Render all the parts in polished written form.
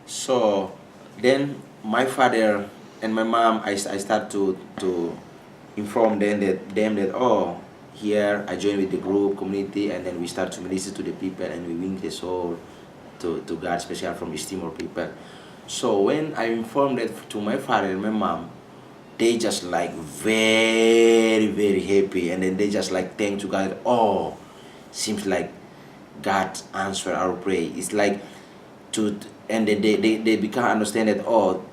So then my father and my mom, I start to inform them that oh, here I join with the group community, and then we start to minister to the people, and we win the soul to God, especially from East Timor people. So when I informed that to my father and my mom, they just like very very happy, and then they just like thank to God. Oh, seems like God answer our prayer. It's like to and then they become understand that oh,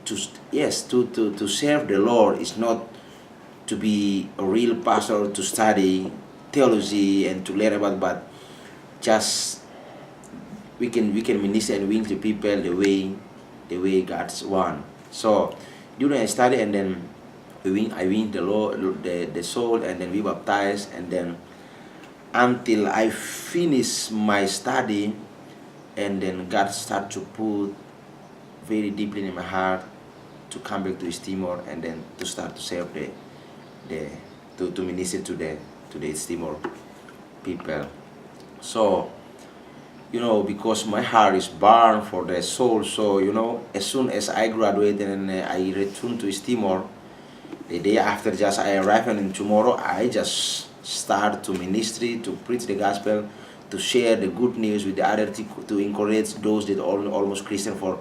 yes, to serve the Lord is not to be a real pastor, to study theology and to learn about, but just we can minister and win the people the way God's want. So during I study, and then I win the Lord, the soul, and then we baptize, and then until I finish my study, and then God start to put very deeply in my heart to come back to East Timor, and then to start to serve the to minister to the East Timor people. So because my heart is burned for the soul. So as soon as I graduated and I returned to East Timor, the day after, just I arrived, and tomorrow I just start to ministry, to preach the gospel, to share the good news with the other, to encourage those that are almost Christian for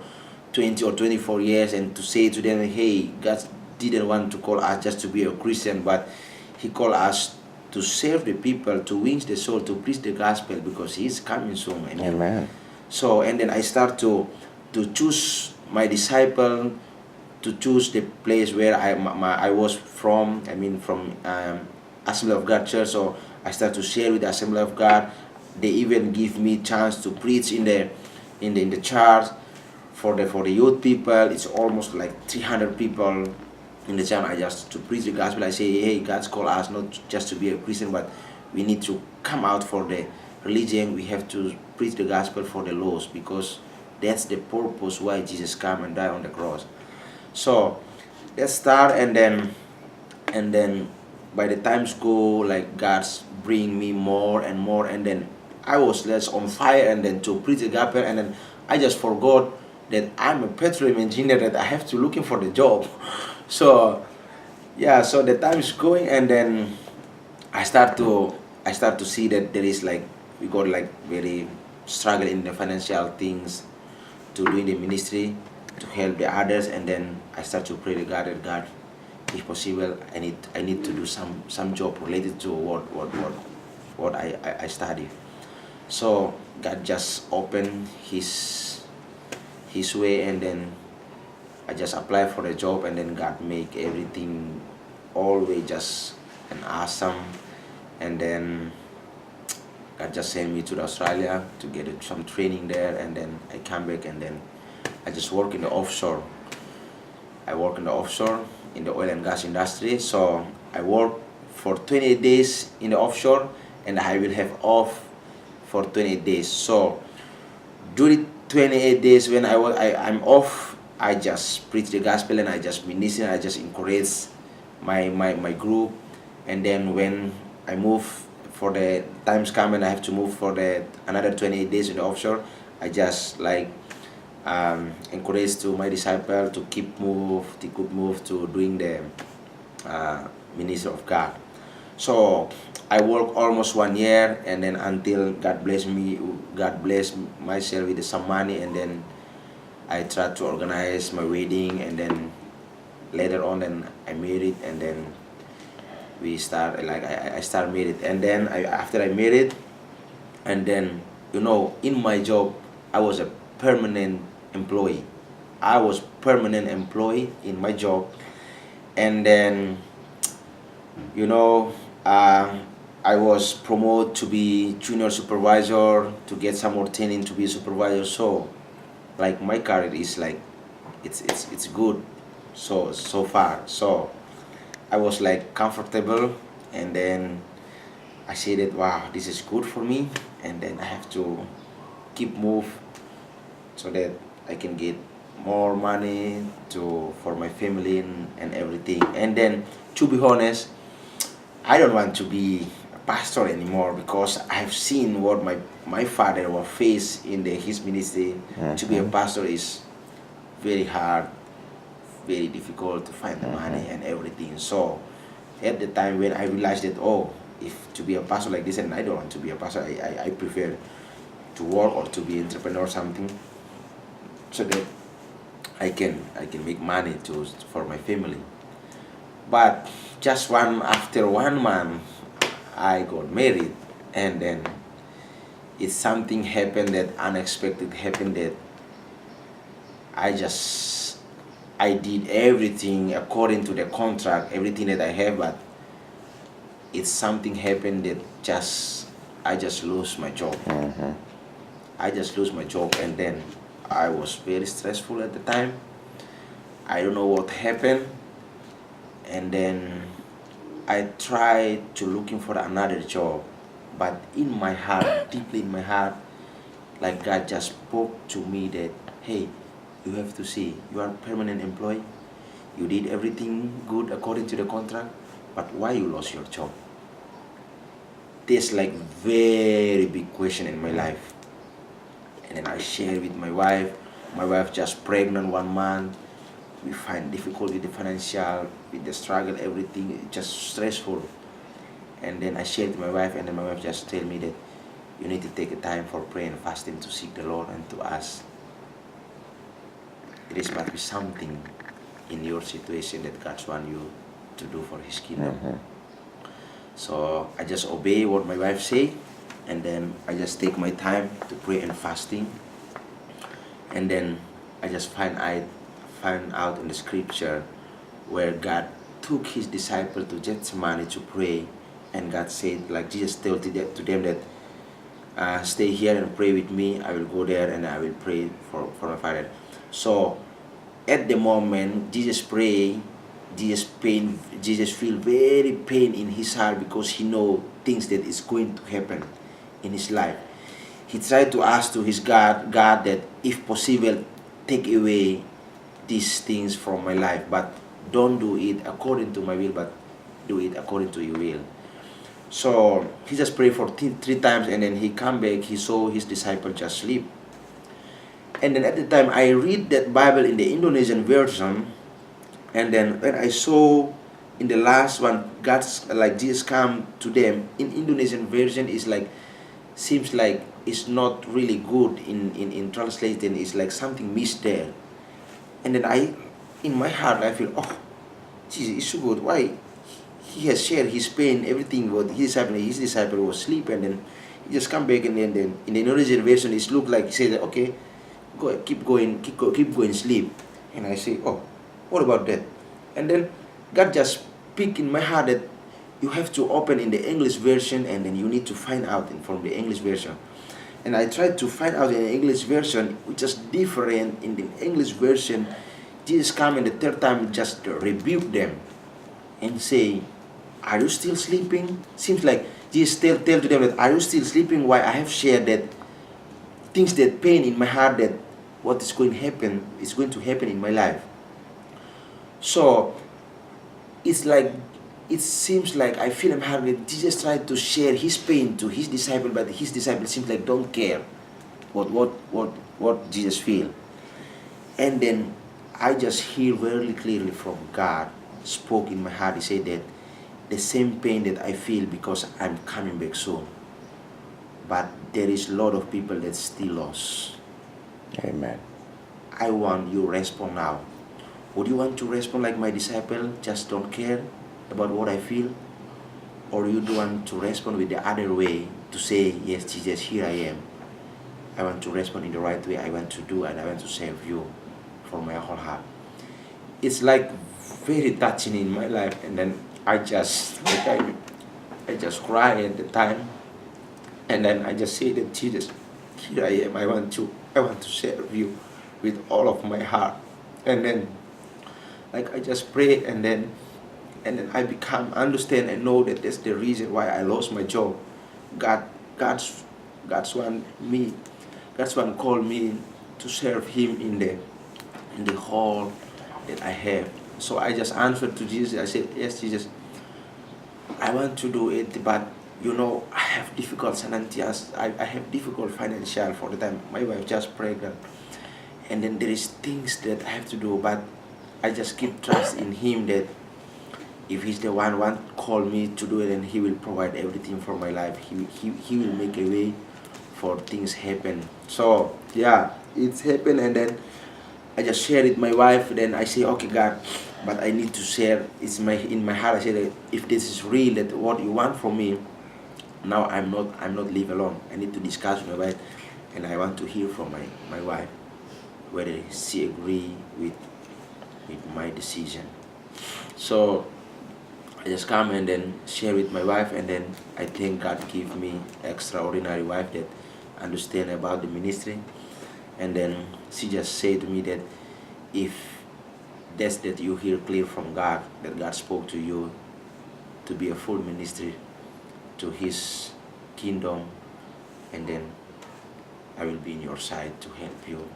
20 or 24 years, and to say to them, hey, God didn't want to call us just to be a Christian, but He called us to serve the people, to win the soul, to preach the gospel, because He's coming soon. Amen. Amen. So, and then I start to choose my disciple, to choose the place where I was from. I mean, from Assembly of God Church. So I start to share with the Assembly of God. They even give me chance to preach in the church for the youth people. It's almost like 300 people in the church. I just to preach the gospel. I say, hey, God's called us not just to be a Christian, but we need to come out for the religion. We have to preach the gospel for the lost, because that's the purpose why Jesus came and died on the cross. So let's start, and then by the times go, like God's bring me more and more, and then I was less on fire, and then to preach the gospel, and then I just forgot that I'm a petroleum engineer, that I have to looking for the job. So yeah, so the time is going, and then I start to I start to see that there is like we got like very struggle in the financial things to doing the ministry, to help the others, and then I start to pray to God that God, if possible, I need to do some job related to what I study. So God just opened His way, and then I just apply for the job, and then God make everything always just an awesome, and then God just sent me to Australia to get some training there, and then I come back, and then I just work in the offshore. I work in the offshore in the oil and gas industry. So I work for 28 days in the offshore, and I will have off for 28 days. So during 28 days when I'm off, I just preach the gospel, and I just minister, I just encourage my group. And then when I move, for the times come and I have to move for the another 28 days in the offshore, I just like encourage to my disciple to keep move to doing the ministry of God. So I work almost 1 year, and then until God bless me, God bless myself with some money, and then I try to organize my wedding, and then later on, then I married, and then we start like I start married, and then after I married, and then in my job I was a permanent employee. I was permanent employee in my job, and then you know uh, I was promoted to be junior supervisor, to get some more training to be supervisor. So like my career is like it's good so far. So I was like comfortable, and then I said that wow, this is good for me, and then I have to keep move so that I can get more money to for my family and everything. And then to be honest, I don't want to be a pastor anymore, because I've seen what my father will face in his ministry. To be a Mhm. pastor is very hard, very difficult to find the money and everything. So at the time when I realized that, oh, if to be a pastor like this, and I don't want to be a pastor, I prefer to work or to be entrepreneur or something, so that I can make money for my family. But just after 1 month, I got married, and then it's something happened that unexpected happened that I did everything according to the contract, everything that I have, but it's something happened that I just lost my job. I just lost my job, and then I was very stressful at the time. I don't know what happened, and then I tried to looking for another job, but in my heart, deeply in my heart, like God just spoke to me that, hey, you have to see, you are a permanent employee, you did everything good according to the contract, but why you lost your job? This like very big question in my life. And then I shared with my wife. My wife just pregnant 1 month. We find difficulty with the financial, with the struggle, everything, it's just stressful. And then I shared with my wife, and then my wife just tell me that you need to take a time for prayer and fasting to seek the Lord and to ask. It is might be something in your situation that God wants you to do for His kingdom. So I just obey what my wife say, and then I just take my time to pray and fasting. And then I just find out in the scripture where God took His disciple to Gethsemane to pray, and God said, like Jesus told to them that stay here and pray with me. I will go there and I will pray for my Father. So at the moment Jesus pray, Jesus feel very pain in his heart because he know things that is going to happen in his life. He tried to ask to his God that if possible, take away these things from my life, but don't do it according to my will, but do it according to your will. So he just prayed for 3 times, and then he come back, he saw his disciple just sleep. And then at the time I read that Bible in the Indonesian version, and then when I saw in the last one, God's like Jesus come to them in Indonesian version is like, seems like it's not really good in translating. It's like something missed there. And then in my heart I feel, oh, Jesus is so good. Why he has shared his pain, everything what his disciple was asleep, and then he just come back, and then in the Indonesian version it looked like he said, okay, keep going sleep. And I say, oh, what about that? And then God just speak in my heart that you have to open in the English version, and then you need to find out from the English version. And I tried to find out in the English version, which is different. In the English version, Jesus come in the third time just rebuke them and say, are you still sleeping? Seems like Jesus tell to them that, are you still sleeping? Why I have shared that things that pain in my heart, that what is going to happen is going to happen in my life. So it's like, it seems like I feel in my heart that Jesus tried to share his pain to his disciple, but his disciple seems like don't care what Jesus feel. And then I just hear very clearly from God spoke in my heart. He said that the same pain that I feel because I'm coming back soon, but there is a lot of people that still lost. Amen. I want you to respond now. Would you want to respond like my disciple, just don't care about what I feel? Or you do want to respond with the other way, to say, yes, Jesus, here I am. I want to respond in the right way. I want to do, and I want to serve you from my whole heart. It's like very touching in my life. And then I just cry at the time. And then I just say that, Jesus, here I am. I want to serve you with all of my heart. And then like I just pray, and then I understand and know that that's the reason why I lost my job. God's one called me to serve him in the hall that I have. So I just answered to Jesus. I said, yes, Jesus, I want to do it, but I have difficult finances. I have difficult financial for the time. My wife just pregnant. and then there is things that I have to do, but I just keep trust in him that if he's the one want call me to do it, and he will provide everything for my life. He will make a way for things happen. So yeah, it's happened, and then I just share it with my wife. Then I say, okay, God, but I need to share. It's my in my heart. I say that if this is real, that what you want from me, now I'm not live alone. I need to discuss with my wife, and I want to hear from my wife whether she agree with my decision. So I just come and then share with my wife, and then I think God give me extraordinary wife that understand about the ministry, and then she just say to me that if that's that you hear clear from God, that God spoke to you to be a full ministry to His kingdom, and then I will be in your side to help you